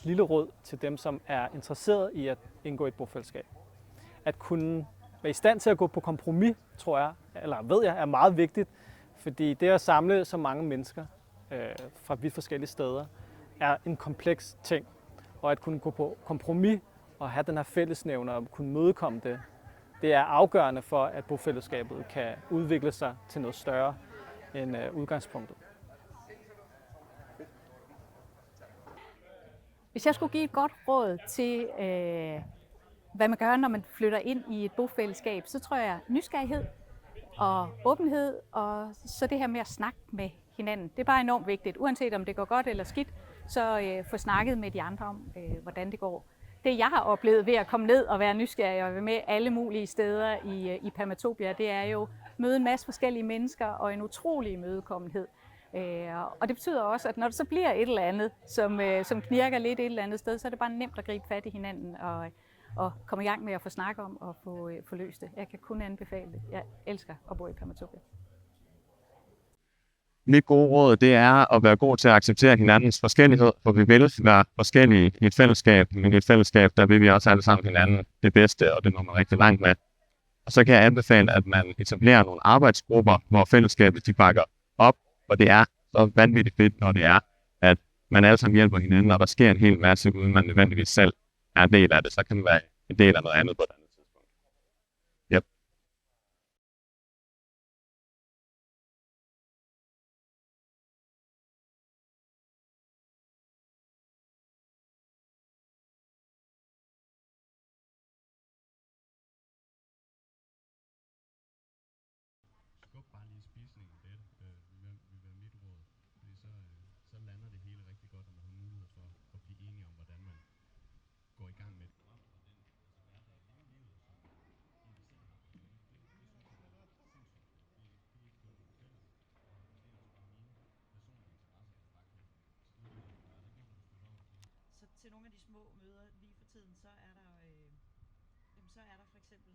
lille råd til dem, som er interesseret i at indgå i et bofællesskab. At kunne være i stand til at gå på kompromis, tror jeg, eller ved jeg, er meget vigtigt, fordi det at samle så mange mennesker fra vidt forskellige steder, er en kompleks ting. Og at kunne gå på kompromis og have den her fællesnævner og kunne mødekomme det, det er afgørende for, at bofællesskabet kan udvikle sig til noget større end udgangspunktet. Hvis jeg skulle give et godt råd til, hvad man gør, når man flytter ind i et bofællesskab, så tror jeg nysgerrighed og åbenhed, og så det her med at snakke med hinanden. Det er bare enormt vigtigt. Uanset om det går godt eller skidt, så få snakket med de andre om, hvordan det går. Det jeg har oplevet ved at komme ned og være nysgerrig og være med alle mulige steder i Permatopia, det er jo møde en masse forskellige mennesker og en utrolig imødekommenhed. Og det betyder også, at når der så bliver et eller andet, som knirker lidt et eller andet sted, så er det bare nemt at gribe fat i hinanden og komme i gang med at få snakket om og få løst det. Jeg kan kun anbefale det. Jeg elsker at bo i Permatopia. Mit gode råd, det er at være god til at acceptere hinandens forskellighed, for vi vil være forskellige i et fællesskab, men i et fællesskab, der vil vi også alle sammen hinanden det bedste, og det når man rigtig langt med. Og så kan jeg anbefale, at man etablerer nogle arbejdsgrupper, hvor fællesskabet de bakker op, og det er så vanvittigt fedt, når det er, at man alle sammen hjælper hinanden, og der sker en hel masse, uden man nødvendigvis selv er en del af det, så kan man være en del af noget andet på et andet tidspunkt. Yep. Skub bare lige spisningen lidt, vil være mit råd, fordi så lander det hele rigtig godt, og man har mulighed for at blive enige om, hvordan man går i gang med det. Så til nogle af de små møder lige for tiden, så er der for eksempel